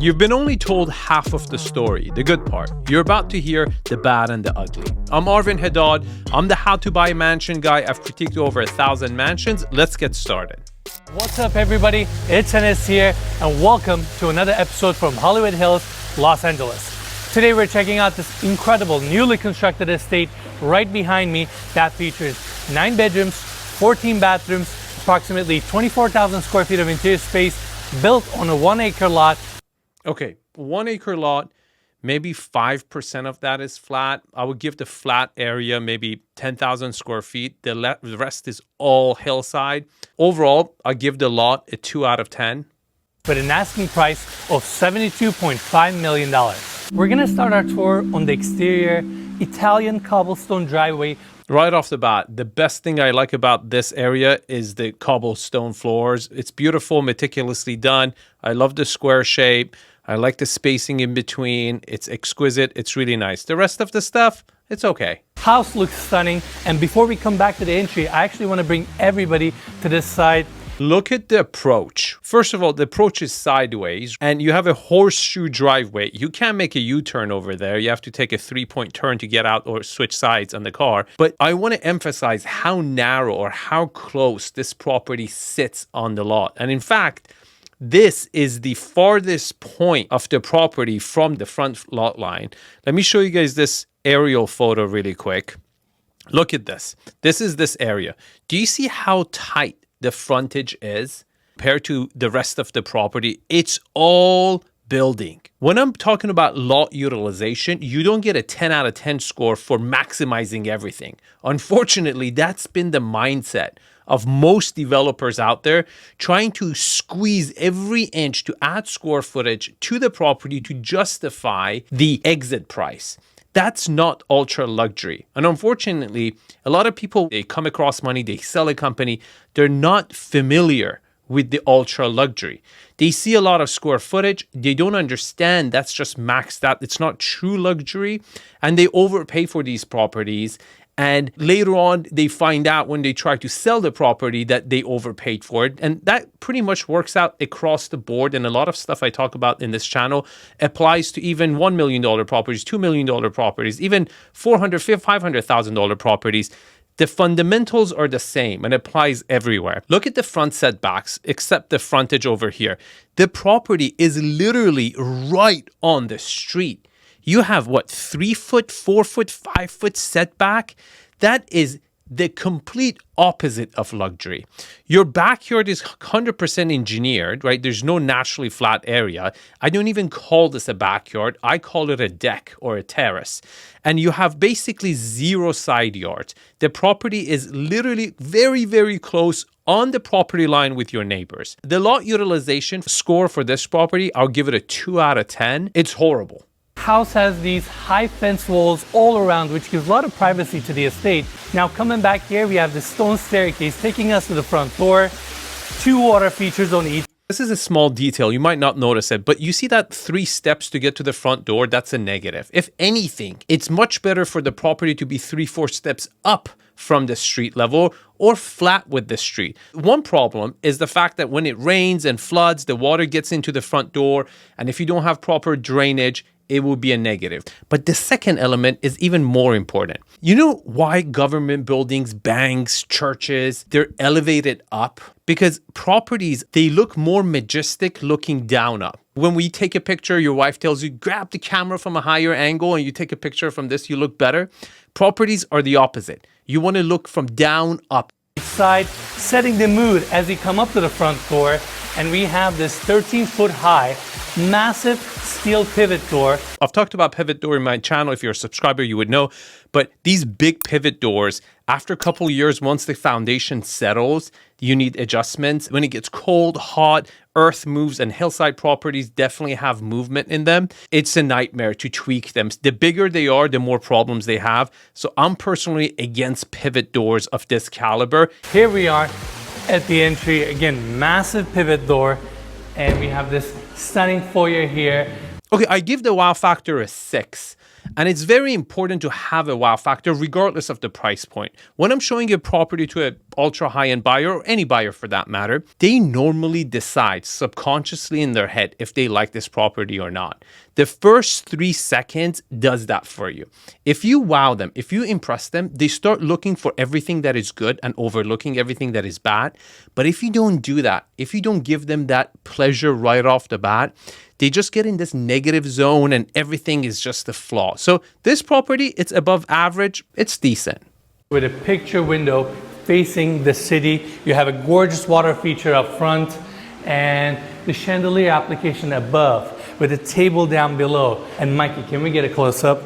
You've been only told half of the story, the good part. You're about to hear the bad and the ugly. I'm Arvin Haddad. I'm the How to Buy a Mansion guy. I've critiqued over 1,000 mansions. Let's get started. What's up, everybody? It's Enes here, and welcome to another episode from Hollywood Hills, Los Angeles. Today we're checking out this incredible newly constructed estate right behind me that features 9 bedrooms, 14 bathrooms, approximately 24,000 square feet of interior space, built on a 1-acre lot. Okay, 1-acre lot, maybe 5% of that is flat. I would give the flat area maybe 10,000 square feet. The rest is all hillside. Overall, I give the lot a 2 out of 10. With an asking price of $72.5 million. We're gonna start our tour on the exterior Italian cobblestone driveway. Right off the bat, the best thing I like about this area is the cobblestone floors. It's beautiful, meticulously done. I love the square shape. I like the spacing in between. It's exquisite. It's really nice. The rest of the stuff, it's okay. House looks stunning. And before we come back to the entry, I actually want to bring everybody to this side. Look at the approach. First of all, the approach is sideways and you have a horseshoe driveway. You can't make a U-turn over there. You have to take a 3-point turn to get out or switch sides on the car. But I want to emphasize how narrow or how close this property sits on the lot. And in fact, this is the farthest point of the property from the front lot line. Let me show you guys this aerial photo really quick. Look at this. This is this area. Do you see how tight the frontage is compared to the rest of the property? It's all building. When I'm talking about lot utilization, you don't get a 10 out of 10 score for maximizing everything. Unfortunately, that's been the mindset of most developers out there, trying to squeeze every inch to add square footage to the property to justify the exit price. That's not ultra luxury. And unfortunately, a lot of people, they come across money, they sell a company, they're not familiar with the ultra luxury. They see a lot of square footage, they don't understand that's just maxed out. It's not true luxury, and they overpay for these properties. And later on, they find out when they try to sell the property that they overpaid for it. And that pretty much works out across the board. And a lot of stuff I talk about in this channel applies to even $1 million properties, $2 million properties, even $400,000, $500,000 properties. The fundamentals are the same and applies everywhere. Look at the front setbacks, except the frontage over here. The property is literally right on the street. You have what, 3 foot, 4 foot, 5 foot setback? That is the complete opposite of luxury. Your backyard is 100% engineered, right? There's no naturally flat area. I don't even call this a backyard. I call it a deck or a terrace. And you have basically 0 side yards. The property is literally very, very close on the property line with your neighbors. The lot utilization score for this property, I'll give it a 2 out of 10. It's horrible. House has these high fence walls all around, which gives a lot of privacy to the estate. Now coming back here, we have the stone staircase taking us to the front door. 2 water features on each. This is a small detail. You might not notice it, but you see that 3 steps to get to the front door? That's a negative. If anything, it's much better for the property to be 3-4 steps up from the street level or flat with the street. One problem is the fact that when it rains and floods, the water gets into the front door. And if you don't have proper drainage, it will be a negative. But the second element is even more important. You know why government buildings, banks, churches, they're elevated up? Because properties, they look more majestic looking down up. When we take a picture, your wife tells you, grab the camera from a higher angle and you take a picture from this, you look better. Properties are the opposite. You want to look from down up. Side, setting the mood as you come up to the front door, and we have this 13-foot high, massive steel pivot door. I've talked about pivot door in my channel. If you're a subscriber, you would know. But these big pivot doors, after a couple of years, once the foundation settles, you need adjustments. When it gets cold, hot, earth moves, and hillside properties definitely have movement in them. It's a nightmare to tweak them. The bigger they are, the more problems they have. So I'm personally against pivot doors of this caliber. Here we are at the entry. Again, massive pivot door. And we have this stunning foyer here. Okay, I give the wow factor a 6. And it's very important to have a wow factor regardless of the price point. When I'm showing a property to an ultra high-end buyer, or any buyer for that matter, they normally decide subconsciously in their head if they like this property or not. The first 3 seconds does that for you. If you wow them, if you impress them, they start looking for everything that is good and overlooking everything that is bad. But if you don't do that, if you don't give them that pleasure right off the bat, they just get in this negative zone and everything is just a flaw. So this property, it's above average, it's decent. With a picture window facing the city, you have a gorgeous water feature up front and the chandelier application above with a table down below. And Mikey, can we get a close-up?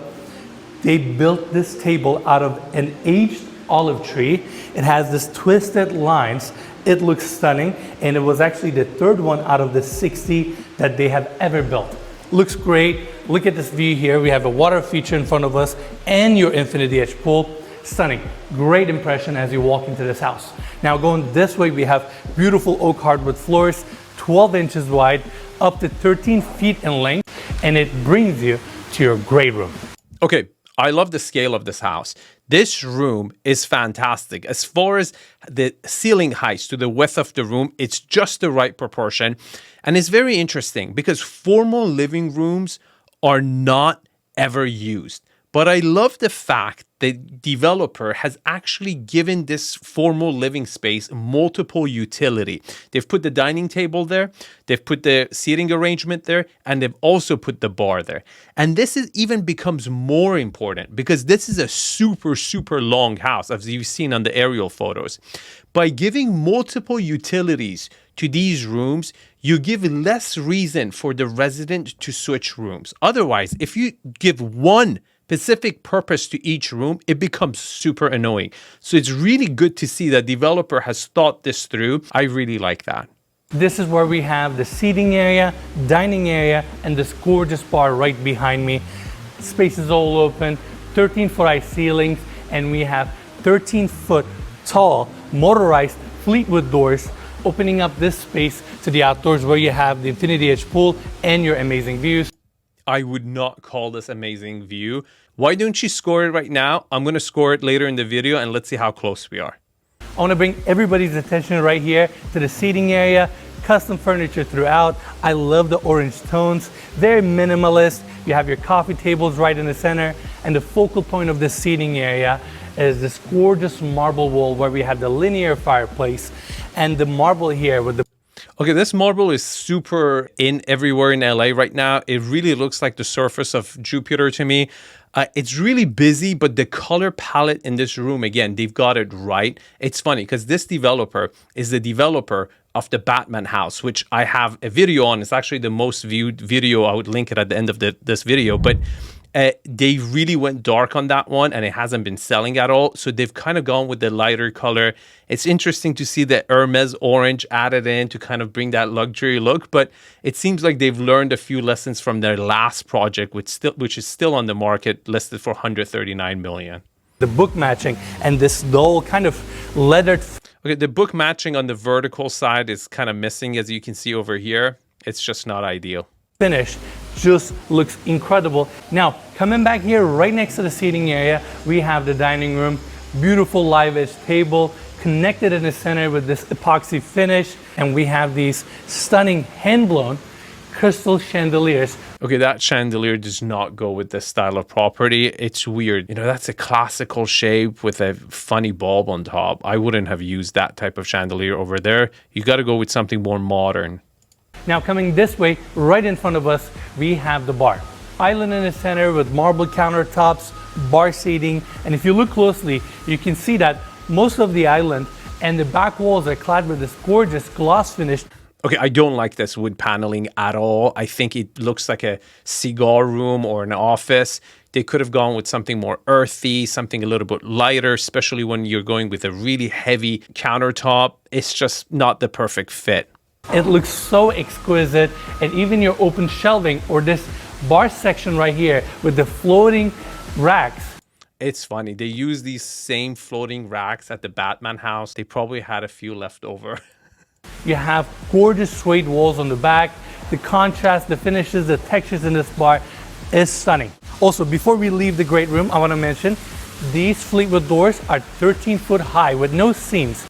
They built this table out of an aged olive tree. It has this twisted lines. It looks stunning, and it was actually the third one out of the 60 that they have ever built. Looks great. Look at this view here. We have a water feature in front of us and your infinity edge pool. Stunning. Great impression as you walk into this house. Now going this way, we have beautiful oak hardwood floors, 12 inches wide, up to 13 feet in length, and it brings you to your great room. Okay, I love the scale of this house. This room is fantastic. As far as the ceiling heights to the width of the room, it's just the right proportion. And it's very interesting because formal living rooms are not ever used. But I love the fact the developer has actually given this formal living space multiple utility. They've put the dining table there, they've put the seating arrangement there, and they've also put the bar there. And this is even becomes more important because this is a super, super long house, as you've seen on the aerial photos. By giving multiple utilities to these rooms, you give less reason for the resident to switch rooms. Otherwise, if you give one specific purpose to each room, it becomes super annoying. So it's really good to see that developer has thought this through. I really like that. This is where we have the seating area, dining area, and this gorgeous bar right behind me. Space is all open, 13-foot high ceilings, and we have 13-foot tall motorized Fleetwood doors opening up this space to the outdoors where you have the infinity edge pool and your amazing views. I would not call this amazing view. Why don't you score it right now? I'm going to score it later in the video and let's see how close we are. I want to bring everybody's attention right here to the seating area, custom furniture throughout. I love the orange tones, very minimalist. You have your coffee tables right in the center, and the focal point of this seating area is this gorgeous marble wall where we have the linear fireplace and the marble here with the Okay, this marble is super in everywhere in LA right now. It really looks like the surface of Jupiter to me. It's really busy, but the color palette in this room, again, they've got it right. It's funny because this developer is the developer of the Batman house, which I have a video on. It's actually the most viewed video. I would link it at the end of this video. But they really went dark on that one and it hasn't been selling at all. So they've kind of gone with the lighter color. It's interesting to see the Hermes orange added in to kind of bring that luxury look. But it seems like they've learned a few lessons from their last project, which is still on the market, listed for $139 million. The book matching and this dull kind of leathered. Okay, the book matching on the vertical side is kind of missing, as you can see over here. It's just not ideal. Finish just looks incredible. Now, coming back here right next to the seating area, we have the dining room, beautiful live edge table, connected in the center with this epoxy finish, and we have these stunning hand-blown crystal chandeliers. Okay, that chandelier does not go with this style of property. It's weird. You know, that's a classical shape with a funny bulb on top. I wouldn't have used that type of chandelier over there. You got to go with something more modern. Now coming this way, right in front of us, we have the bar. Island in the center with marble countertops, bar seating, and if you look closely, you can see that most of the island and the back walls are clad with this gorgeous gloss finish. Okay, I don't like this wood paneling at all. I think it looks like a cigar room or an office. They could have gone with something more earthy, something a little bit lighter, especially when you're going with a really heavy countertop. It's just not the perfect fit. It looks so exquisite, and even your open shelving or this bar section right here with the floating racks. It's funny. They use these same floating racks at the Batman house. They probably had a few left over. You have gorgeous suede walls on the back. The contrast, the finishes, the textures in this bar is stunning. Also, before we leave the great room, I want to mention these Fleetwood doors are 13 foot high with no seams.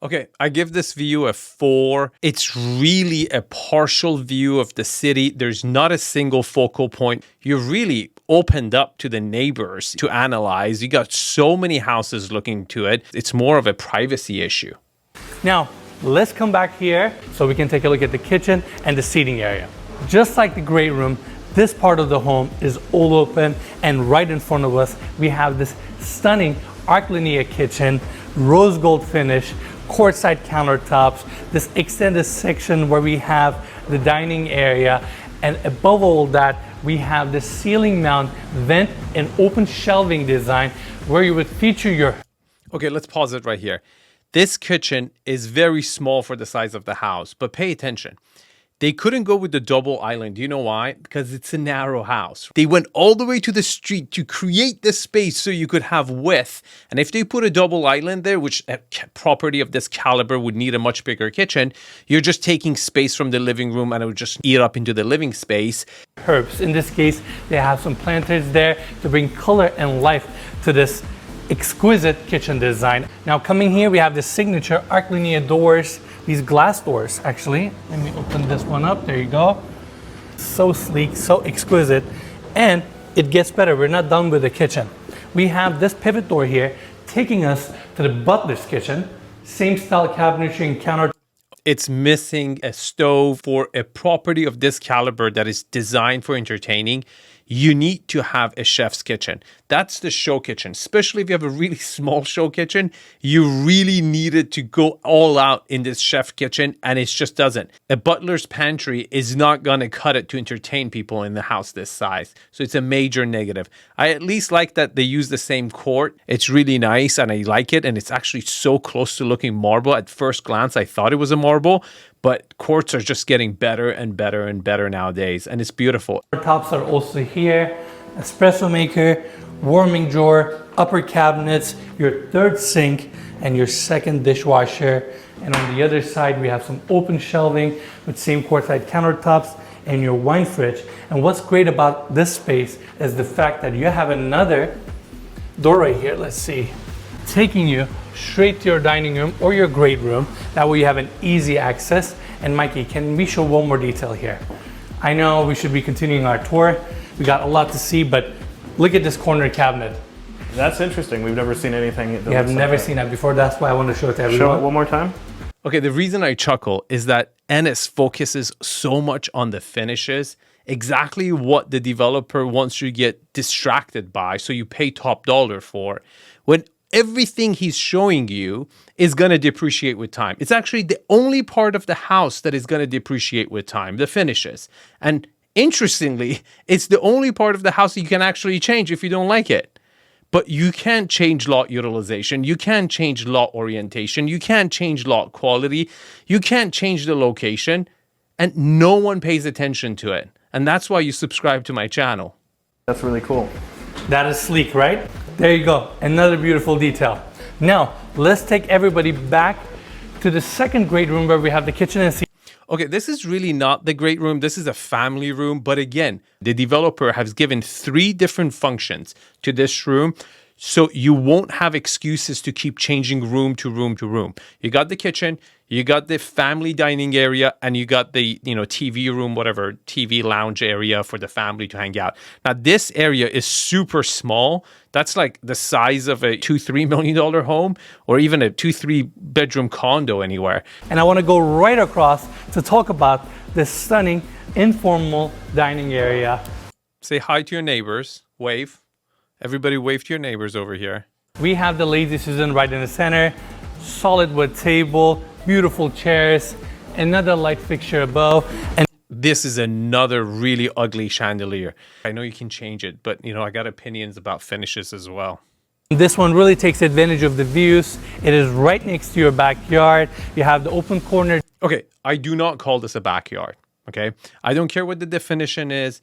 Okay, I give this view a 4. It's really a partial view of the city. There's not a single focal point. You're really opened up to the neighbors to analyze. You got so many houses looking to it. It's more of a privacy issue. Now, let's come back here so we can take a look at the kitchen and the seating area. Just like the great room, this part of the home is all open, and right in front of us, we have this stunning 𝗲𝗏𝗍 kitchen, rose gold finish, courtside countertops, this extended section where we have the dining area, and above all that, we have the ceiling mount vent and open shelving design where you would feature your... Okay, let's pause it right here. This kitchen is very small for the size of the house, but pay attention. They couldn't go with the double island. Do you know why? Because it's a narrow house. They went all the way to the street to create this space so you could have width. And if they put a double island there, which a property of this caliber would need a much bigger kitchen, you're just taking space from the living room and it would just eat up into the living space. Herbs. In this case, they have some planters there to bring color and life to this exquisite kitchen design. Now coming here, we have the signature 𝗲𝗏𝗍 doors. These glass doors, actually. Let me open this one up. There you go. So sleek, so exquisite. And it gets better. We're not done with the kitchen. We have this pivot door here taking us to the butler's kitchen. Same style cabinetry and counter. It's missing a stove. For a property of this caliber that is designed for entertaining, you need to have a chef's kitchen. That's the show kitchen. Especially if you have a really small show kitchen, you really needed to go all out in this chef kitchen, and it just doesn't. A butler's pantry is not going to cut it to entertain people in the house this size. So it's a major negative. I at least like that they use the same quart. It's really nice and I like it, and it's actually so close to looking marble. At first glance, I thought it was a marble, but quartz are just getting better and better and better nowadays, and it's beautiful. Tops are also here, espresso maker, warming drawer, upper cabinets, your third sink, and your second dishwasher. And on the other side, we have some open shelving with same quartzite countertops and your wine fridge. And what's great about this space is the fact that you have another door right here. Let's see, taking you straight to your dining room or your great room. That way you have an easy access. And Mikey, can we show one more detail here? I know we should be continuing our tour. We got a lot to see, but look at this corner cabinet. That's interesting. We've never seen anything. We have never seen that before. That's why I want to show it to everyone. Show it one more time. Okay, the reason I chuckle is that Enes focuses so much on the finishes, exactly what the developer wants you to get distracted by, so you pay top dollar for, when everything he's showing you is going to depreciate with time. It's actually the only part of the house that is going to depreciate with time, the finishes. And interestingly, it's the only part of the house that you can actually change if you don't like it. But you can't change lot utilization. You can't change lot orientation. You can't change lot quality. You can't change the location. And no one pays attention to it. And that's why you subscribe to my channel. That's really cool. That is sleek, right? There you go. Another beautiful detail. Now, let's take everybody back to the second great room where we have the kitchen and sink. Okay, this is really not the great room. This is a family room. But again, the developer has given 3 different functions to this room, so you won't have excuses to keep changing room to room to room. You got the kitchen, you got the family dining area, and you got the, TV room, whatever, TV lounge area for the family to hang out. Now, this area is super small. That's like the size of a $2-3 million home, or even a 2-3 bedroom condo anywhere. And I want to go right across to talk about this stunning informal dining area. Say hi to your neighbors. Wave. Everybody wave to your neighbors over here. We have the Lazy Susan right in the center, solid wood table, beautiful chairs, another light fixture above. And this is another really ugly chandelier. I know you can change it, but I got opinions about finishes as well. this one really takes advantage of the views. It is right next to your backyard. You have the open corner. Okay, I do not call this a backyard, okay? I don't care what the definition is.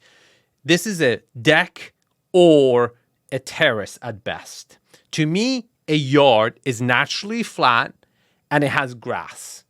This is a deck or a terrace at best. To me, a yard is naturally flat and it has grass.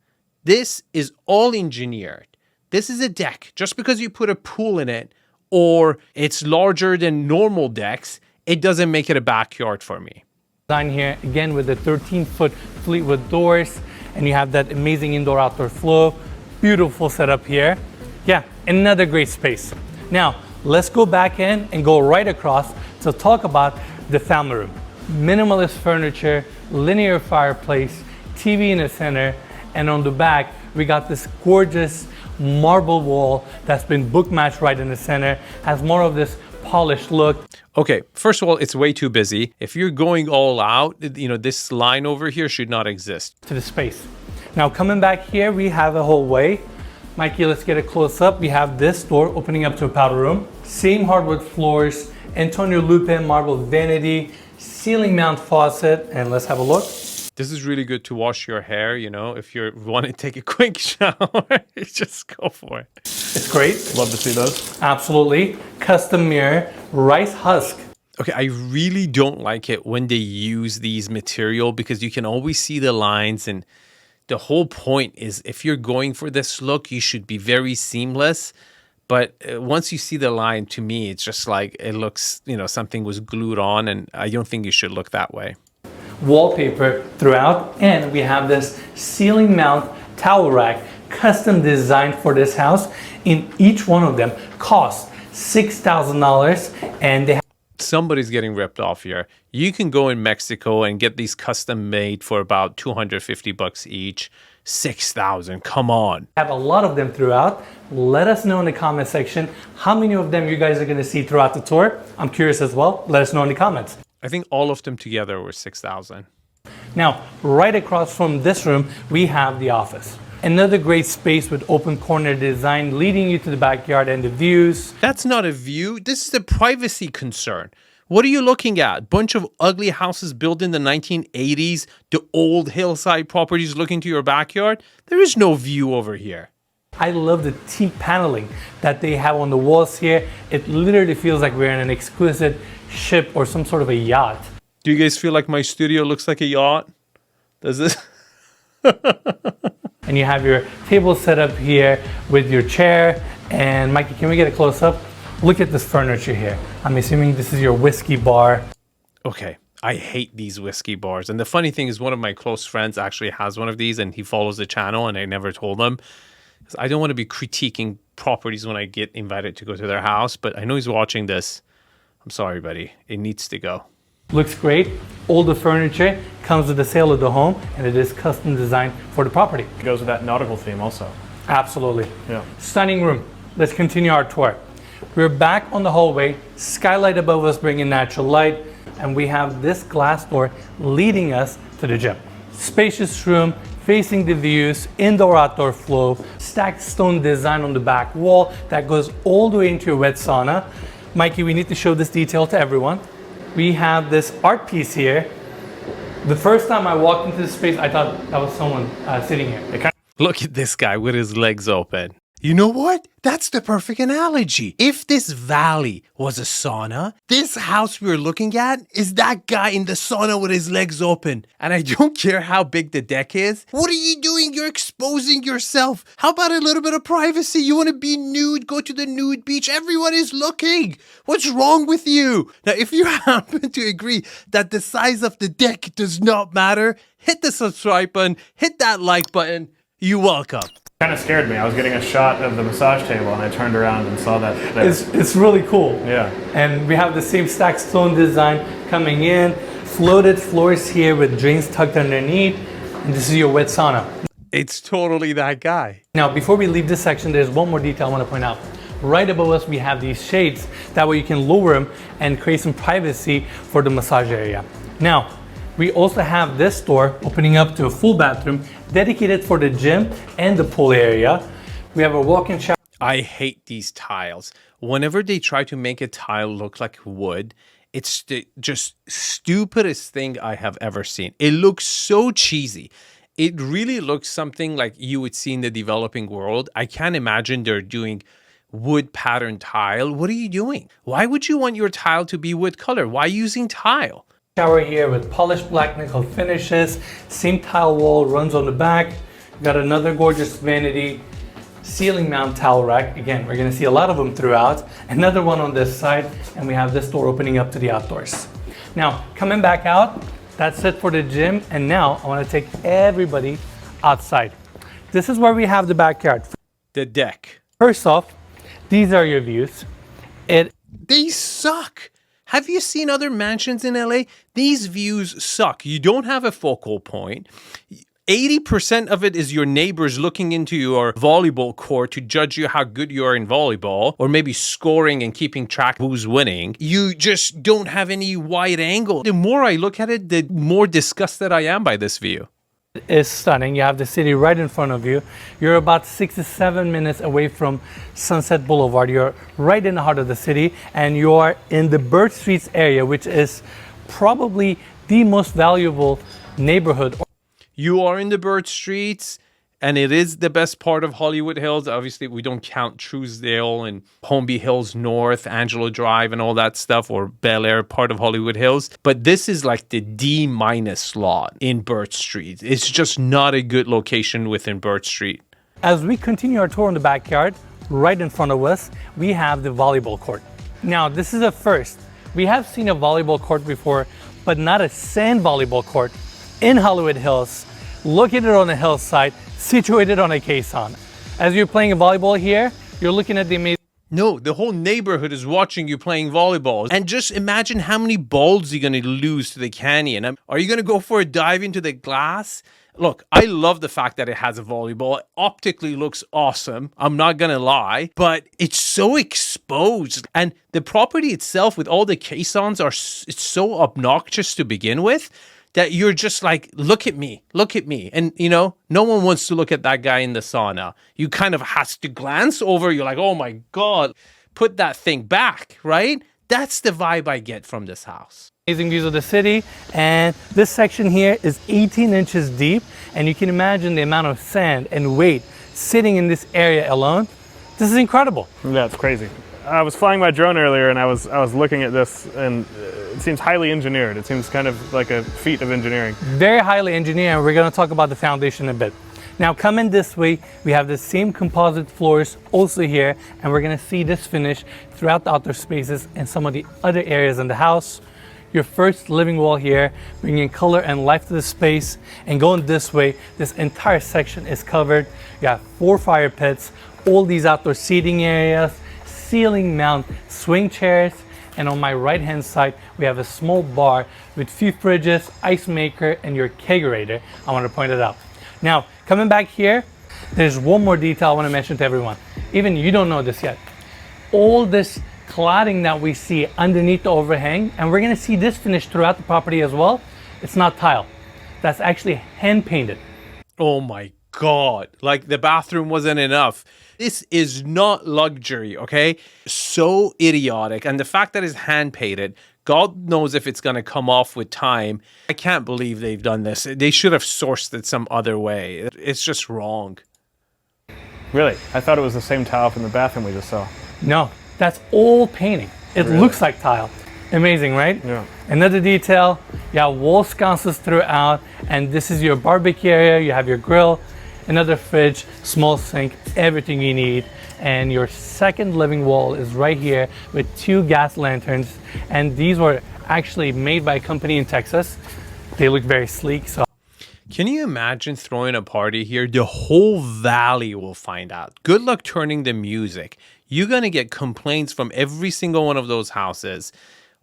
This is all engineered. This is a deck. Just because you put a pool in it or it's larger than normal decks, it doesn't make it a backyard for me. Design here again with the 13-foot Fleetwood doors, and you have that amazing indoor-outdoor flow. Beautiful setup here. Yeah, another great space. Now, let's go back in and go right across to talk about the family room. Minimalist furniture, linear fireplace, TV in the center, and on the back, we got this gorgeous marble wall that's been book matched right in the center, has more of this polished look. Okay, first of all, it's way too busy. If you're going all out, this line over here should not exist. To the space. Now coming back here, we have a hallway. Mikey, let's get a close up. We have this door opening up to a powder room. Same hardwood floors, Antonio Lupe marble vanity, ceiling mount faucet, and let's have a look. This is really good to wash your hair, if you want to take a quick shower, just go for it. It's great. Love to see those. Absolutely. Custom mirror, rice husk. Okay, I really don't like it when they use these material because you can always see the lines, and the whole point is if you're going for this look, you should be very seamless. But once you see the line, to me, it's just like it looks, something was glued on, and I don't think you should look that way. Wallpaper throughout, and we have this ceiling mount towel rack custom designed for this house. In each one of them cost $6,000, and they have somebody's getting ripped off here. You can go in Mexico and get these custom made for about $250 each. 6,000, come on. Have a lot of them throughout. Let us know in the comment section how many of them you guys are going to see throughout the tour. I'm curious as well. Let us know in the comments. I think all of them together were 6,000. Now, right across from this room, we have the office. Another great space with open corner design leading you to the backyard and the views. That's not a view. This is a privacy concern. What are you looking at? Bunch of ugly houses built in the 1980s, the old hillside properties looking to your backyard? There is no view over here. I love the teak paneling that they have on the walls here. It literally feels like we're in an exquisite ship or some sort of a yacht. Do you guys feel like my studio looks like a yacht? Does this? And you have your table set up here with your chair. And Mikey, can we get a close up? Look at this furniture here. I'm assuming this is your whiskey bar. Okay, I hate these whiskey bars. And the funny thing is one of my close friends actually has one of these and he follows the channel and I never told him. I don't want to be critiquing properties when I get invited to go to their house, but I know he's watching this. I'm sorry, buddy. It needs to go. Looks great. All the furniture comes with the sale of the home, and it is custom designed for the property. It goes with that nautical theme also. Absolutely. Yeah. Stunning room. Let's continue our tour. We're back on the hallway. Skylight above us bringing natural light, and we have this glass door leading us to the gym. Spacious room, facing the views, indoor-outdoor flow, stacked stone design on the back wall that goes all the way into your wet sauna. Mikey, we need to show this detail to everyone. We have this art piece here. The first time I walked into this space, I thought that was someone sitting here. Look at this guy with his legs open. You know what? That's the perfect analogy. If this valley was a sauna, this house we're looking at is that guy in the sauna with his legs open. And I don't care how big the deck is. What are you doing? You're exposing yourself. How about a little bit of privacy? You want to be nude? Go to the nude beach. Everyone is looking. What's wrong with you? Now, if you happen to agree that the size of the deck does not matter, hit the subscribe button, hit that like button. You're welcome. Kind of scared me. I was getting a shot of the massage table and I turned around and saw that there. It's really cool. Yeah. And we have the same stacked stone design coming in, floated floors here with drains tucked underneath, and this is your wet sauna. It's totally that guy. Now, before we leave this section, there's one more detail I want to point out. Right above us, we have these shades. That way you can lower them and create some privacy for the massage area. Now, we also have this door opening up to a full bathroom dedicated for the gym and the pool area. We have a walk-in shower. I hate these tiles. Whenever they try to make a tile look like wood, it's the just stupidest thing I have ever seen. It looks so cheesy. It really looks something like you would see in the developing world. I can't imagine they're doing wood pattern tile. What are you doing? Why would you want your tile to be wood color? Why using tile? Shower here with polished black nickel finishes. Same tile wall runs on the back. Got another gorgeous vanity. ceiling mount towel rack. Again, we're gonna see a lot of them throughout. Another one on this side, and we have this door opening up to the outdoors. Now, coming back out, that's it for the gym, and now I wanna take everybody outside. This is where we have the backyard. The deck. First off, these are your views. They suck. Have you seen other mansions in LA? These views suck. You don't have a focal point. 80% of it is your neighbors looking into your volleyball court to judge you how good you are in volleyball, or maybe scoring and keeping track who's winning. You just don't have any wide angle. The more I look at it, the more disgusted I am by this view. Is stunning. You have the city right in front of you. You're about 6 to 7 minutes away from Sunset Boulevard. You're right in the heart of the city, and you are in the Bird Streets area, which is probably the most valuable neighborhood. You are in the Bird Streets, and it is the best part of Hollywood Hills. Obviously, we don't count Truesdale and Holmby Hills North, Angelo Drive, and all that stuff, or Bel Air, part of Hollywood Hills. But this is like the D- lot in Bird Street. It's just not a good location within Bird Street. As we continue our tour in the backyard, right in front of us, we have the volleyball court. Now, this is a first. We have seen a volleyball court before, but not a sand volleyball court in Hollywood Hills, located on a hillside, situated on a caisson. As you're playing volleyball here, you're looking at the amazing... No, the whole neighborhood is watching you playing volleyball. And just imagine how many balls you're going to lose to the canyon. Are you going to go for a dive into the glass? Look, I love the fact that it has a volleyball. It optically looks awesome. I'm not going to lie. But it's so exposed. And the property itself with all the caissons, it's so obnoxious to begin with, that you're just like, look at me. And, you know, no one wants to look at that guy in the sauna. You kind of has to glance over. You're like, oh my God, put that thing back, right? That's the vibe I get from this house. Amazing views of the city. And this section here is 18 inches deep. And you can imagine the amount of sand and weight sitting in this area alone. This is incredible. Yeah, it's crazy. I was flying my drone earlier, and I was looking at this, and it seems highly engineered. It seems kind of like a feat of engineering. Very highly engineered, and we're going to talk about the foundation a bit. Now, coming this way, we have the same composite floors also here, and we're going to see this finish throughout the outdoor spaces and some of the other areas in the house. Your first living wall here, bringing color and life to the space. And going this way, this entire section is covered. You have 4 fire pits, all these outdoor seating areas, ceiling mount swing chairs, and on my right hand side we have a small bar with few fridges, ice maker, and your kegerator. I want to point it out. Now, coming back here, there's one more detail I want to mention to everyone. Even you don't know this yet. All this cladding that we see underneath the overhang, and we're going to see this finish throughout the property as well, it's not tile. That's actually hand painted. Oh my God, like the bathroom wasn't enough. This is not luxury, okay? So idiotic. And the fact that it's hand painted, God knows if it's going to come off with time. I can't believe they've done this. They should have sourced it some other way. It's just wrong. Really? I thought it was the same tile from the bathroom we just saw. No, that's all painting. It Really? looks like tile. Amazing, right? Yeah. Another detail, you have wall sconces throughout, and this is your barbecue area. You have your grill, another fridge, small sink, everything you need. And your second living wall is right here with 2 gas lanterns. And these were actually made by a company in Texas. They look very sleek. So, can you imagine throwing a party here? The whole valley will find out. Good luck turning the music. You're going to get complaints from every single one of those houses.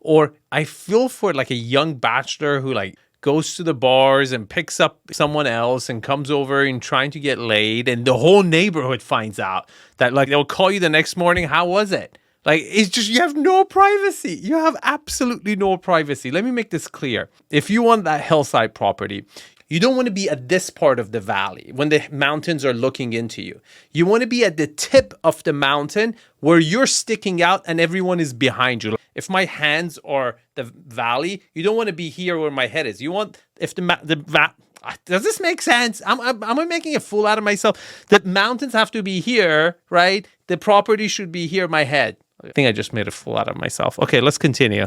Or I feel for like a young bachelor who like goes to the bars and picks up someone else and comes over and trying to get laid, and the whole neighborhood finds out that, like, they'll call you the next morning. How was it? Like, it's just, you have no privacy. You have absolutely no privacy. Let me make this clear. If you want that hillside property, you don't want to be at this part of the valley when the mountains are looking into you. You want to be at the tip of the mountain where you're sticking out and everyone is behind you. If my hands are the valley, you don't want to be here where my head is. You want, if does this make sense? Am I making a fool out of myself? The mountains have to be here, right? The property should be here, my head. I think I just made a fool out of myself. Okay, let's continue.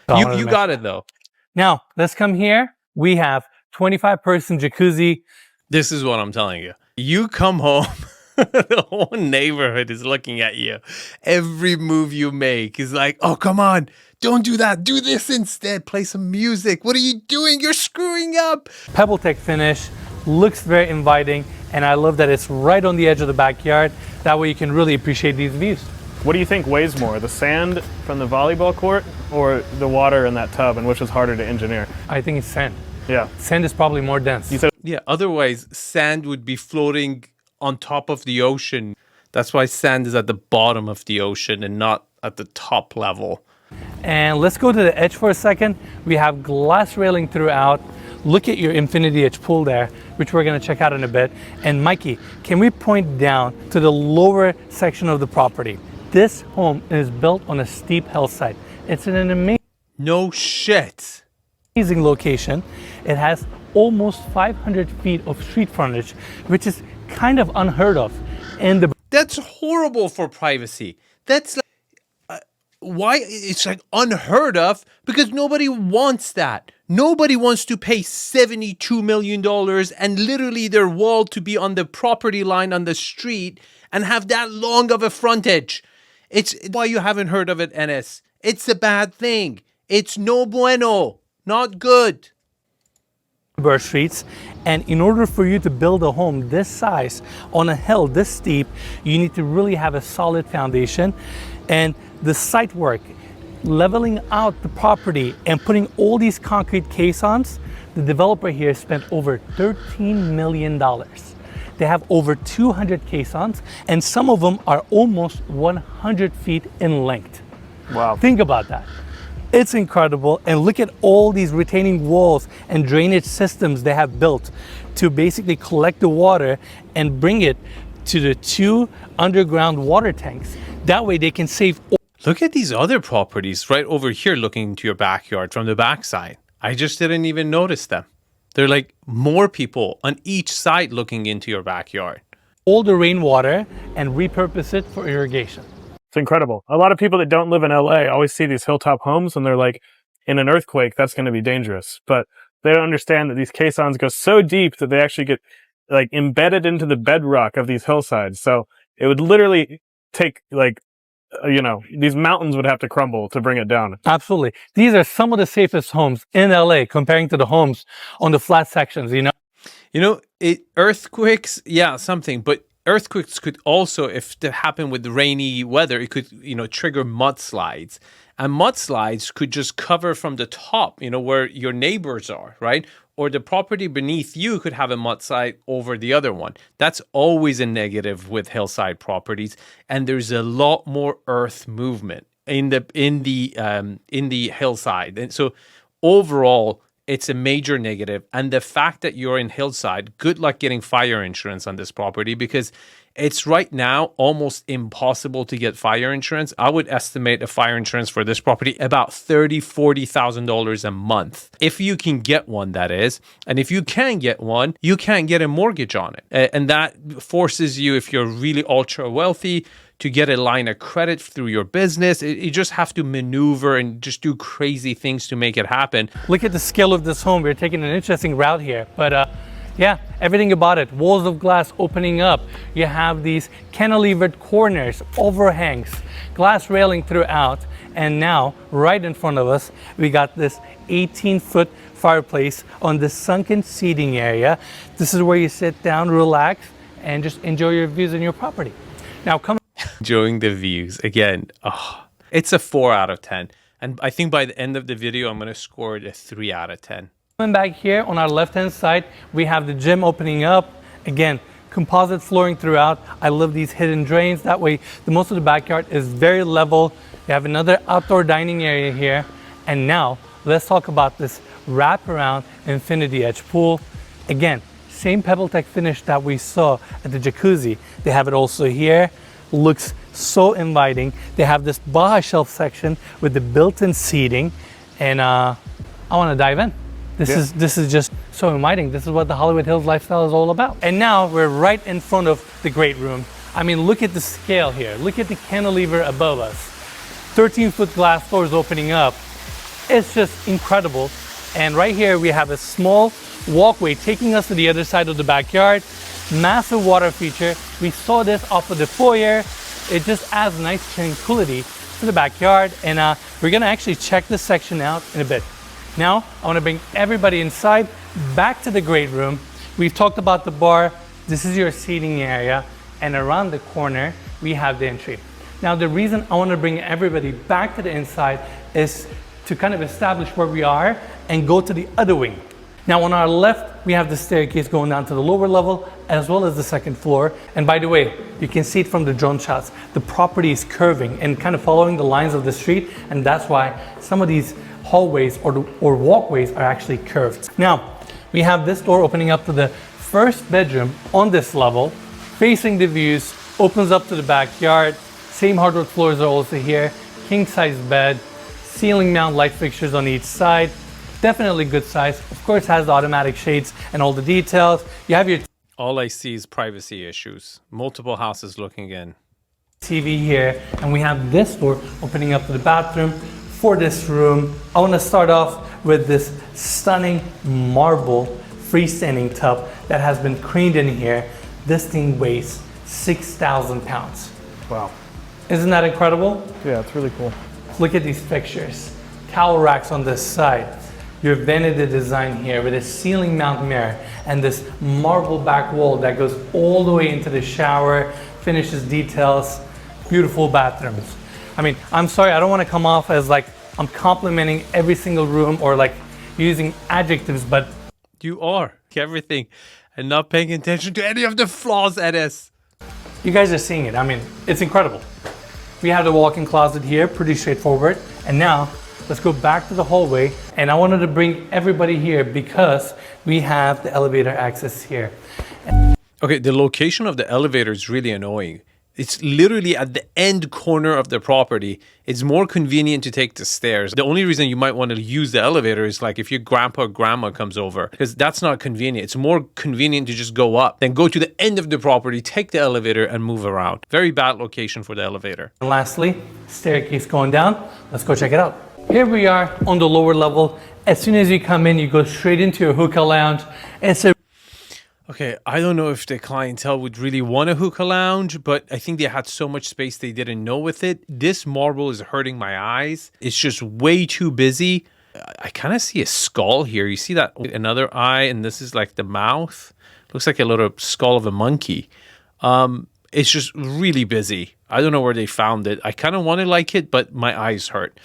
You got it though. now let's come here. We have 25-person jacuzzi. This is what I'm telling you. You come home The whole neighborhood is looking at you. Every move you make is like, oh, come on. Don't do that. Do this instead. Play some music. What are you doing? You're screwing up. PebbleTech finish looks very inviting, and I love that it's right on the edge of the backyard. That way you can really appreciate these views. What do you think weighs more, the sand from the volleyball court or the water in that tub, and which is harder to engineer? I think it's sand. Yeah. Sand is probably more dense. Yeah, otherwise sand would be floating on top of the ocean. That's why sand is at the bottom of the ocean and not at the top level. And let's go to the edge for a second. We have glass railing throughout. Look at your infinity edge pool there, which we're going to check out in a bit. And Mikey, can we point down to the lower section of the property? This home is built on a steep hillside. It's in an amazing No shit. location. It has almost 500 feet of street frontage, which is kind of unheard of. And That's horrible for privacy. That's like, why it's like unheard of, because nobody wants that. Nobody wants to pay $72 million and literally their wall to be on the property line on the street and have that long of a frontage. It's why you haven't heard of it, Enes. It's a bad thing. It's no bueno. Not good. streets, and in order for you to build a home this size on a hill this steep, you need to really have a solid foundation. And the site work, leveling out the property and putting all these concrete caissons, the developer here spent over $13 million. They have over 200 caissons, and some of them are almost 100 feet in length. Wow. Think about that. It's incredible. And look at all these retaining walls and drainage systems they have built to basically collect the water and bring it to the 2 underground water tanks. That way they can save. Look at these other properties right over here looking into your backyard from the backside. I just didn't even notice them. They're like more people on each side looking into your backyard. All the rainwater and repurpose it for irrigation. It's incredible. A lot of people that don't live in LA always see these hilltop homes and they're like, in an earthquake, that's going to be dangerous. But they don't understand that these caissons go so deep that they actually get like embedded into the bedrock of these hillsides. So it would literally take like, these mountains would have to crumble to bring it down. Absolutely. These are some of the safest homes in LA comparing to the homes on the flat sections, Earthquakes, yeah, something, but earthquakes could also, if they happen with rainy weather, it could, trigger mudslides. And mudslides could just cover from the top, where your neighbors are, right? Or the property beneath you could have a mudslide over the other one. That's always a negative with hillside properties. And there's a lot more earth movement in the hillside. And so overall, it's a major negative. And the fact that you're in hillside, good luck getting fire insurance on this property, because it's right now almost impossible to get fire insurance. I would estimate a fire insurance for this property about $30,000-$40,000 a month. If you can get one, that is. And if you can get one, you can't get a mortgage on it. And that forces you, if you're really ultra wealthy, to get a line of credit through your business. You just have to maneuver and just do crazy things to make it happen. Look at the scale of this home. We're taking an interesting route here, but yeah, everything about it. Walls of glass opening up. You have these cantilevered corners, overhangs, glass railing throughout. And now, right in front of us, we got this 18-foot fireplace on the sunken seating area. This is where you sit down, relax, and just enjoy your views in your property. Now, come enjoying the views. Again, it's a 4 out of 10. And I think by the end of the video, I'm going to score it a 3 out of 10. Coming back here on our left-hand side, we have the gym opening up. Again, composite flooring throughout. I love these hidden drains. That way, most of the backyard is very level. We have another outdoor dining area here. And now, let's talk about this wraparound infinity edge pool. Again, same PebbleTech finish that we saw at the jacuzzi. They have it also here. Looks so inviting. They have this bar shelf section with the built-in seating. And I want to dive in. This is just so inviting. This is what the Hollywood Hills lifestyle is all about. And now we're right in front of the great room. I mean, look at the scale here. Look at the cantilever above us. 13-foot glass doors opening up. It's just incredible. And right here we have a small walkway taking us to the other side of the backyard. massive water feature. We saw this off of the foyer. It just adds nice tranquility to the backyard, and we're gonna actually check this section out in a bit. Now, I wanna bring everybody inside, back to the great room. We've talked about the bar. This is your seating area, and around the corner, we have the entry. Now, the reason I wanna bring everybody back to the inside is to kind of establish where we are and go to the other wing. Now, on our left, we have the staircase going down to the lower level, as well as the second floor. And by the way, you can see it from the drone shots. The property is curving and kind of following the lines of the street, and that's why some of these hallways or walkways are actually curved. Now, we have this door opening up to the first bedroom on this level, facing the views, opens up to the backyard. Same hardwood floors are also here, king-size bed, ceiling mount light fixtures on each side. Definitely good size. Of course, has the automatic shades and all the details. You have your All I see is privacy issues. Multiple houses looking in. TV here, and we have this door opening up to the bathroom for this room. I want to start off with this stunning marble freestanding tub that has been craned in here. This thing weighs 6,000 pounds. Wow. Isn't that incredible? Yeah, it's really cool. Look at these fixtures. Towel racks on this side. Your vanity design here with a ceiling mount mirror and this marble back wall that goes all the way into the shower, finishes details, beautiful bathrooms. I mean, I'm sorry, I don't want to come off as like I'm complimenting every single room or like using adjectives, but You are everything and not paying attention to any of the flaws, Enes. you guys are seeing it. I mean, it's incredible. We have the walk-in closet here, pretty straightforward. And now let's go back to the hallway, and I wanted to bring everybody here because we have the elevator access here. Okay, the location of the elevator is really annoying. It's literally at the end corner of the property. It's more convenient to take the stairs. The only reason you might want to use the elevator is like if your grandpa or grandma comes over, because that's not convenient. It's more convenient to just go up, then go to the end of the property, take the elevator and move around. Very bad location for the elevator. And lastly, staircase going down. Let's go check it out. Here we are on the lower level. As soon as you come in, you go straight into your hookah lounge. It's a Okay, I don't know if the clientele would really want a hookah lounge, but I think they had so much space they didn't know with it. This marble is hurting my eyes. It's just way too busy. I kind of see a skull here. You see that? Another eye, and this is like the mouth. Looks like a little skull of a monkey. It's just really busy. I don't know where they found it. I kind of want to like it, but my eyes hurt.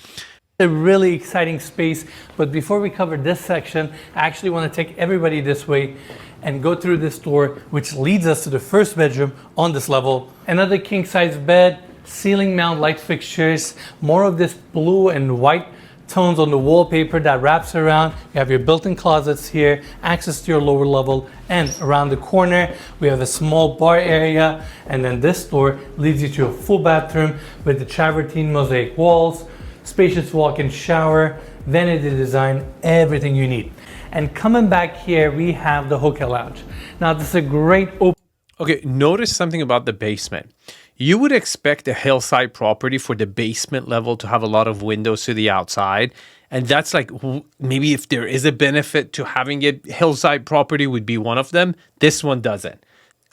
a really exciting space. But before we cover this section, I actually want to take everybody this way and go through this door, which leads us to the first bedroom on this level. Another king size bed, ceiling mount light fixtures, more of this blue and white tones on the wallpaper that wraps around. You have your built-in closets here, access to your lower level, and around the corner we have a small bar area, and then this door leads you to a full bathroom with the travertine mosaic walls, spacious walk-in shower, vanity design, everything you need. And coming back here we have the hookah lounge. Now this is a great open. Okay, notice something about the basement. You would expect a hillside property for the basement level to have a lot of windows to the outside. And that's like, maybe if there is a benefit to having a hillside property would be one of them. This one doesn't.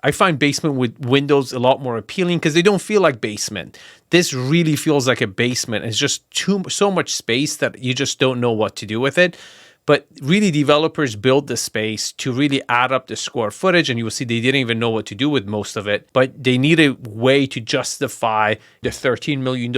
I find basement with windows a lot more appealing because they don't feel like basement. This really feels like a basement. It's just so much space that you just don't know what to do with it. But really, developers build the space to really add up the square footage, and you will see they didn't even know what to do with most of it. But they need a way to justify the $13 million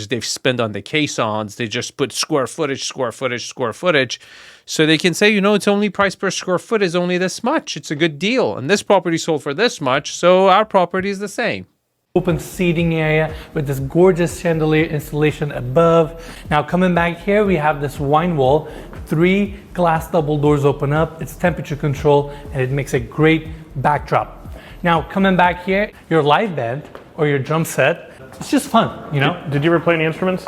they've spent on the caissons. They just put square footage, square footage, square footage. So they can say, you know, it's only price per square foot is only this much. It's a good deal. And this property sold for this much, so our property is the same. Open seating area with this gorgeous chandelier installation above. Now coming back here, we have this wine wall. 3 glass double doors open up. It's temperature control and it makes a great backdrop. Now coming back here, your live band or your drum set, it's just fun, you know? Did you ever play any instruments?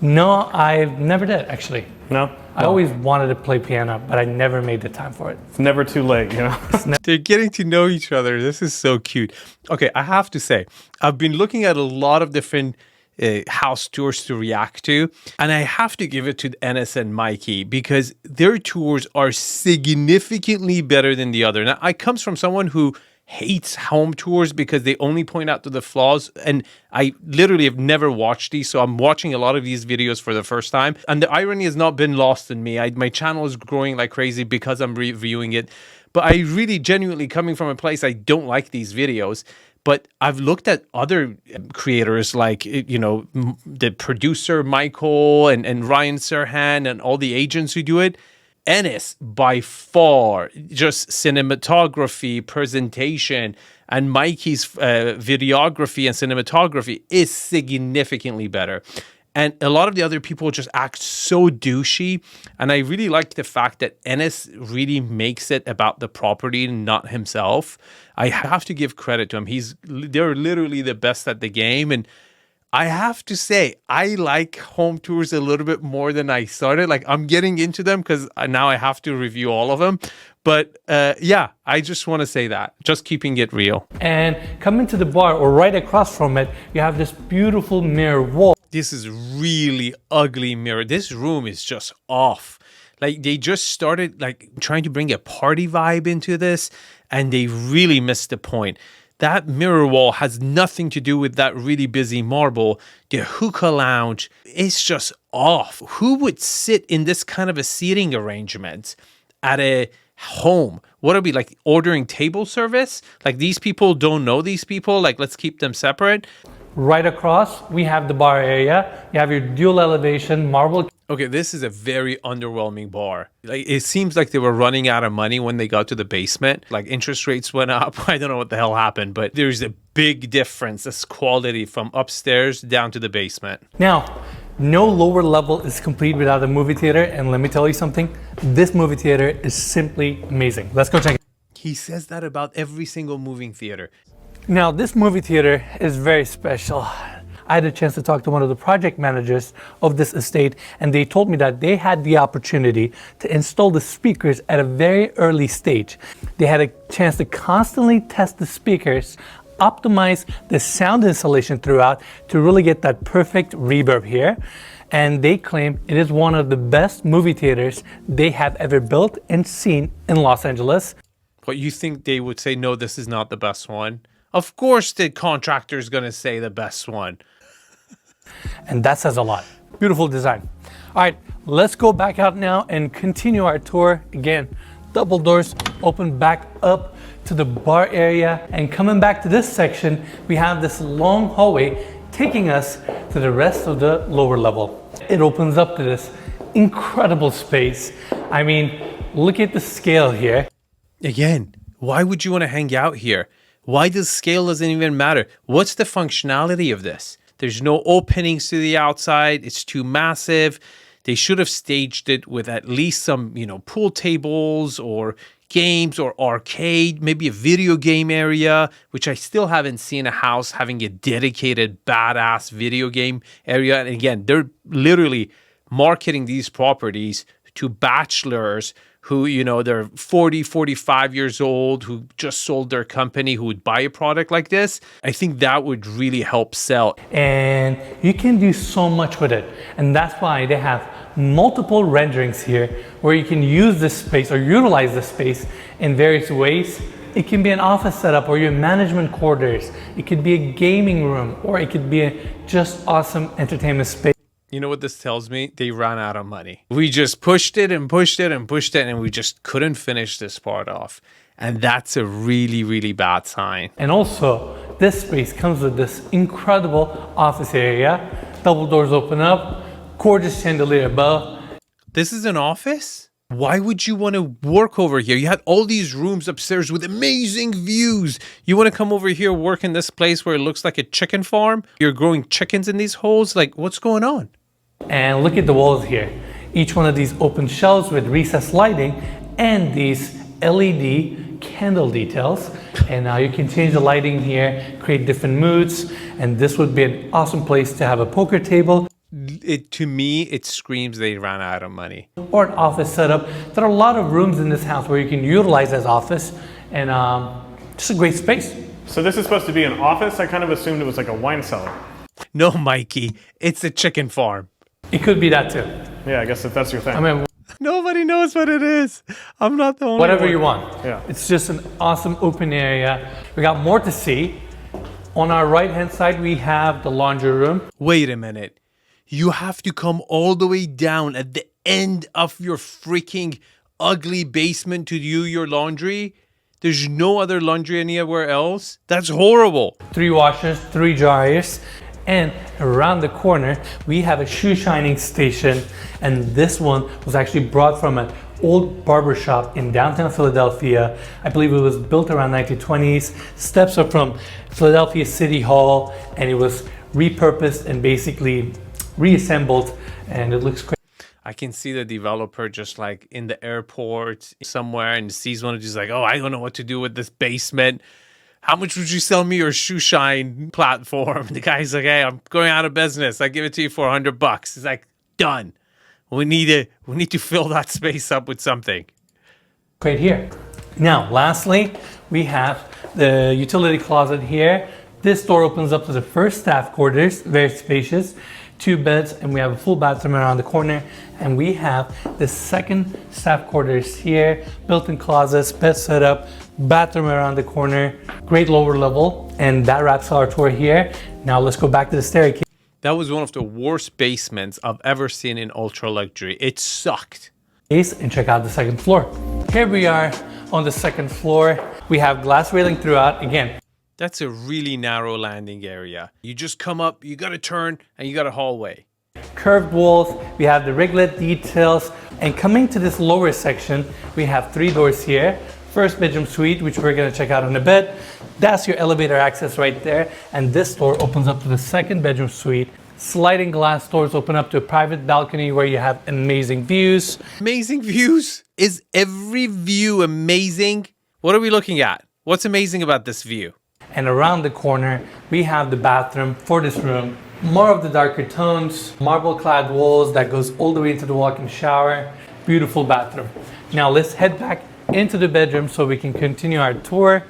No, I never did actually. No? I always wanted to play piano, but I never made the time for it. It's never too late, you know? They're getting to know each other. This is so cute. Okay, I have to say, I've been looking at a lot of different house tours to react to, and I have to give it to Enes and Mikey because their tours are significantly better than the other. Now, I comes from someone who hates home tours because they only point out to the flaws. And I literally have never watched these, so I'm watching a lot of these videos for the first time. And the irony has not been lost in me. My channel is growing like crazy because I'm reviewing it. But I really genuinely, coming from a place, I don't like these videos. But I've looked at other creators like, the producer Michael and Ryan Serhan and all the agents who do it. Enes, by far, just cinematography, presentation, and Mikey's videography and cinematography is significantly better. And a lot of the other people just act so douchey. And I really like the fact that Enes really makes it about the property, not himself. I have to give credit to him. They're literally the best at the game. And I have to say, I like home tours a little bit more than I started. Like, I'm getting into them because now I have to review all of them. But yeah, I just want to say that. Just keeping it real. And coming to the bar or right across from it, you have this beautiful mirror wall. This is really ugly mirror. This room is just off. Like, they just started like trying to bring a party vibe into this, and they really missed the point. That mirror wall has nothing to do with that really busy marble. The hookah lounge is just off. Who would sit in this kind of a seating arrangement at a home? What are we, like, ordering table service? Like, these people don't know these people. Like, let's keep them separate. Right across, we have the bar area. You have your dual elevation marble. Okay, this is a very underwhelming bar. Like, it seems like they were running out of money when they got to the basement. Like, interest rates went up. I don't know what the hell happened, but there's a big difference, this quality from upstairs down to the basement. Now, no lower level is complete without a movie theater. And let me tell you something, this movie theater is simply amazing. Let's go check it. He says that about every single moving theater. Now, this movie theater is very special. I had a chance to talk to one of the project managers of this estate, and they told me that they had the opportunity to install the speakers at a very early stage. They had a chance to constantly test the speakers, optimize the sound installation throughout to really get that perfect reverb here. And they claim it is one of the best movie theaters they have ever built and seen in Los Angeles. But you think they would say, no, this is not the best one? Of course the contractor is going to say the best one. And that says a lot. Beautiful design. All right, let's go back out now and continue our tour. Again, double doors open back up to the bar area. And coming back to this section, we have this long hallway taking us to the rest of the lower level. It opens up to this incredible space. I mean, look at the scale here. Again, why would you want to hang out here? Why does scale doesn't even matter? What's the functionality of this? There's no openings to the outside. It's too massive. They should have staged it with at least some, pool tables or games or arcade, maybe a video game area, which I still haven't seen a house having a dedicated badass video game area. And again, they're literally marketing these properties to bachelors who, they're 40, 45 years old, who just sold their company, who would buy a product like this. I think that would really help sell. And you can do so much with it. And that's why they have multiple renderings here where you can use this space or utilize this space in various ways. It can be an office setup or your management quarters. It could be a gaming room, or it could be a just awesome entertainment space. You know what this tells me? They ran out of money. We just pushed it and pushed it and pushed it, and we just couldn't finish this part off. And that's a really, really bad sign. And also, this space comes with this incredible office area. Double doors open up, gorgeous chandelier above. This is an office? Why would you want to work over here? You had all these rooms upstairs with amazing views. You want to come over here, work in this place where it looks like a chicken farm? You're growing chickens in these holes? Like, what's going on? And look at the walls here. Each one of these open shelves with recessed lighting and these LED candle details. And now you can change the lighting here, create different moods. And this would be an awesome place to have a poker table. To me, it screams they ran out of money. Or an office setup. There are a lot of rooms in this house where you can utilize as office. And just a great space. So this is supposed to be an office? I kind of assumed it was like a wine cellar. No, Mikey, it's a chicken farm. It could be that too. Yeah, I guess if that's your thing. I mean, Nobody knows what it is. I'm not the only Whatever one. you want. Yeah. It's just an awesome open area. We got more to see. On our right hand side, we have the laundry room. Wait a minute. You have to come all the way down at the end of your freaking ugly basement to do your laundry? There's no other laundry anywhere else? That's horrible. 3 washers, 3 dryers. And around the corner, we have a shoe shining station. And this one was actually brought from an old barber shop in downtown Philadelphia. I believe it was built around 1920s. Steps are from Philadelphia City Hall, and it was repurposed and basically reassembled, and it looks great. I can see the developer just like in the airport somewhere and sees one and just like, oh, I don't know what to do with this basement. How much would you sell me your shoe shine platform? The guy's like, hey, I'm going out of business. I give it to you for $100. He's like, done. We need to fill that space up with something. Right here. Now, lastly, we have the utility closet here. This door opens up to the first staff quarters, very spacious. 2 beds, and we have a full bathroom around the corner. And we have the second staff quarters here, built-in closets, bed setup, bathroom around the corner, great lower level. And that wraps our tour here. Now let's go back to the staircase. That was one of the worst basements I've ever seen in ultra luxury. It sucked. And check out the second floor. Here we are on the second floor. We have glass railing throughout. Again, That's a really narrow landing area. You just come up, you got to turn, and you got a hallway. curved walls. We have the riglet details. And coming to this lower section, we have 3 doors here. First bedroom suite, which we're going to check out in a bit. That's your elevator access right there. And this door opens up to the second bedroom suite. Sliding glass doors open up to a private balcony where you have amazing views. Amazing views? Is every view amazing? What are we looking at? What's amazing about this view? And around the corner, we have the bathroom for this room. More of the darker tones, marble clad walls that goes all the way into the walk-in shower. Beautiful bathroom. Now let's head back into the bedroom so we can continue our tour.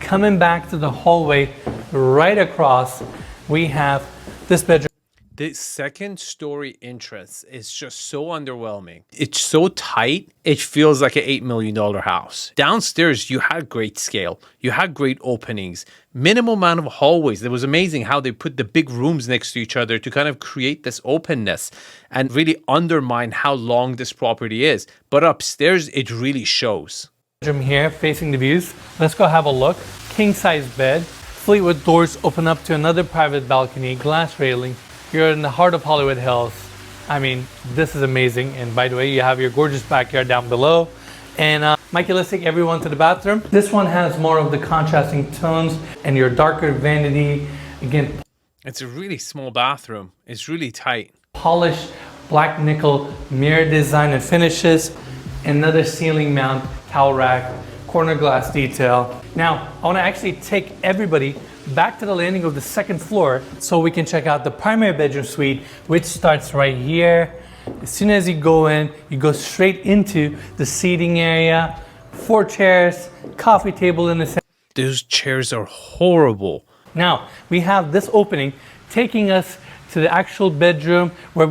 Coming back to the hallway, right across, we have this bedroom. The second story entrance is just so underwhelming. It's so tight, it feels like an $8 million house. Downstairs, you had great scale. You had great openings. Minimal amount of hallways. It was amazing how they put the big rooms next to each other to kind of create this openness and really undermine how long this property is. But upstairs, it really shows. Bedroom here facing the views. Let's go have a look. King size bed. Fleetwood doors open up to another private balcony, glass railing. You're in the heart of Hollywood Hills. I mean, this is amazing. And by the way, you have your gorgeous backyard down below. And Mikey, let's take everyone to the bathroom. This one has more of the contrasting tones and your darker vanity. Again, it's a really small bathroom. It's really tight. Polished black nickel mirror design and finishes. Another ceiling mount towel rack, corner glass detail. Now, I want to actually take everybody back to the landing of the second floor so we can check out the primary bedroom suite, which starts right here. As soon as you go in, you go straight into the seating area. 4 chairs, coffee table in the center. Those chairs are horrible. Now, we have this opening taking us to the actual bedroom where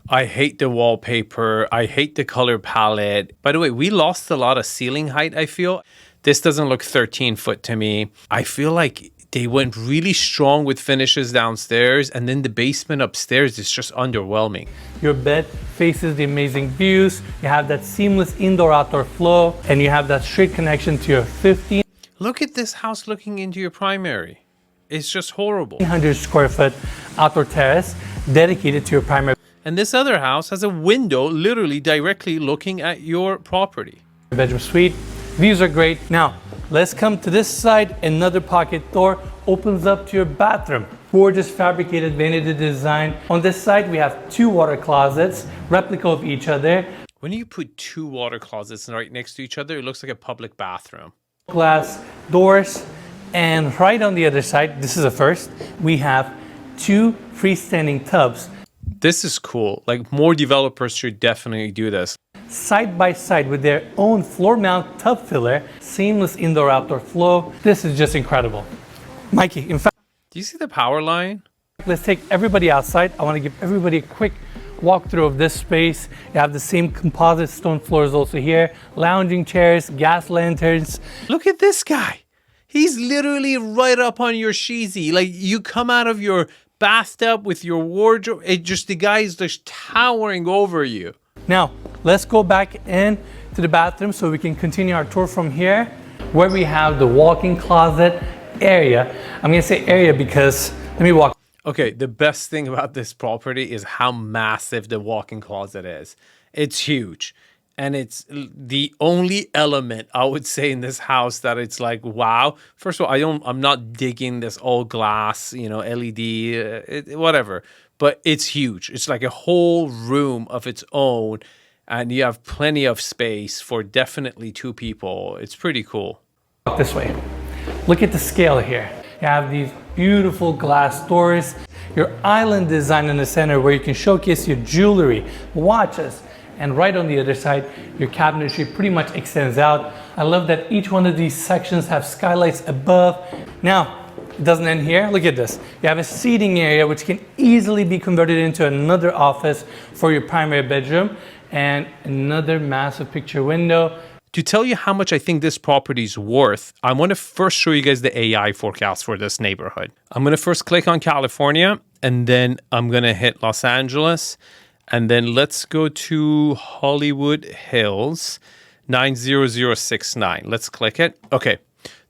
I hate the wallpaper. I hate the color palette. By the way, we lost a lot of ceiling height, I feel. This doesn't look 13 foot to me. I feel like they went really strong with finishes downstairs, and then the basement upstairs is just underwhelming. your bed faces the amazing views. You have that seamless indoor-outdoor flow, and you have that straight connection to your 1500 Look at this house looking into your primary. It's just horrible. square foot outdoor terrace dedicated to your primary And this other house has a window literally directly looking at your property. bedroom suite. Views are great. Now, let's come to this side. Another pocket door opens up to your bathroom. Gorgeous fabricated vanity design. On this side, we have 2 water closets, replica of each other. When you put 2 water closets right next to each other, it looks like a public bathroom. Glass doors. And right on the other side, this is a first, we have 2 freestanding tubs. This is cool. Like, more developers should definitely do this. Side by side with their own floor mount tub filler, seamless indoor outdoor flow. This is just incredible. Mikey, in fact, Do you see the power line? let's take everybody outside. I want to give everybody a quick walkthrough of this space. You have the same composite stone floors also here, lounging chairs, gas lanterns. Look at this guy. He's literally right up on your 𝗕𝗍. Like, you come out of your bathtub with your wardrobe, the guy is just towering over you. Now, let's go back in to the bathroom so we can continue our tour from here, where we have the walk-in closet area. I'm gonna say area because, let me walk. Okay, the best thing about this property is how massive the walk-in closet is. It's huge. And it's the only element I would say in this house that it's like, wow. First of all, I'm not digging this all glass, LED, whatever. But it's huge. It's like a whole room of its own. And you have plenty of space for definitely two people. It's pretty cool. This way. Look at the scale here. You have these beautiful glass doors, your island design in the center where you can showcase your jewelry, watches, and right on the other side, your cabinetry pretty much extends out. I love that each one of these sections have skylights above. Now, it doesn't end here. Look at this. You have a seating area which can easily be converted into another office for your primary bedroom, and another massive picture window. To tell you how much I think this property is worth, I want to first show you guys the AI forecast for this neighborhood. I'm going to first click on California, and then I'm going to hit Los Angeles. And then let's go to Hollywood Hills, 90069. Let's click it. Okay.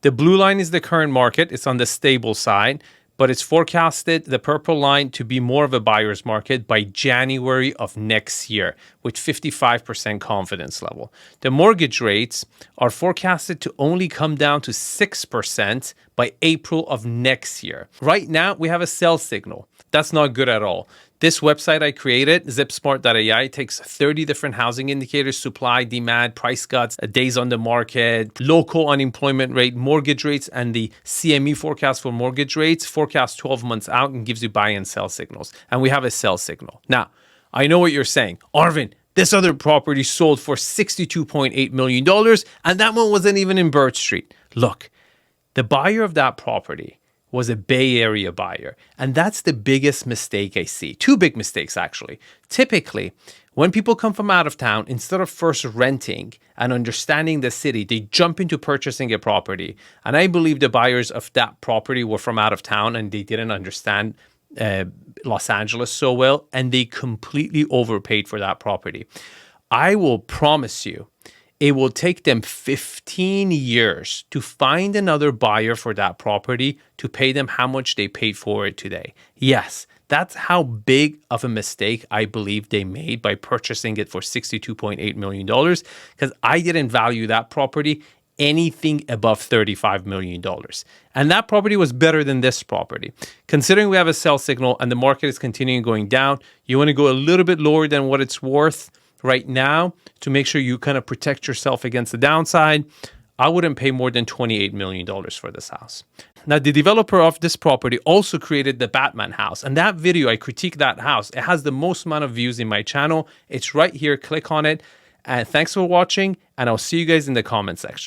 The blue line is the current market. It's on the stable side, but it's forecasted, the purple line, to be more of a buyer's market by January of next year with 55% confidence level. The mortgage rates are forecasted to only come down to 6% by April of next year. Right now, we have a sell signal. That's not good at all. This website I created, zipsmart.ai, takes 30 different housing indicators: supply, demand, price cuts, days on the market, local unemployment rate, mortgage rates, and the CME forecast for mortgage rates, forecast 12 months out, and gives you buy and sell signals. And we have a sell signal. Now, I know what you're saying. Arvin, this other property sold for $62.8 million, and that one wasn't even in Birch Street. Look, the buyer of that property was a Bay Area buyer. And that's the biggest mistake I see. Two big mistakes, actually. Typically, when people come from out of town, instead of first renting and understanding the city, they jump into purchasing a property. And I believe the buyers of that property were from out of town and they didn't understand Los Angeles so well, and they completely overpaid for that property. I will promise you, it will take them 15 years to find another buyer for that property to pay them how much they paid for it today. Yes, that's how big of a mistake I believe they made by purchasing it for $62.8 million, because I didn't value that property anything above $35 million. And that property was better than this property. Considering we have a sell signal and the market is continuing going down, you want to go a little bit lower than what it's worth right now to make sure you kind of protect yourself against the downside. I wouldn't pay more than $28 million for this house. Now, the developer of this property also created the Batman house. And that video, I critique that house. It has the most amount of views in my channel. It's right here. Click on it. And thanks for watching. And I'll see you guys in the comment section.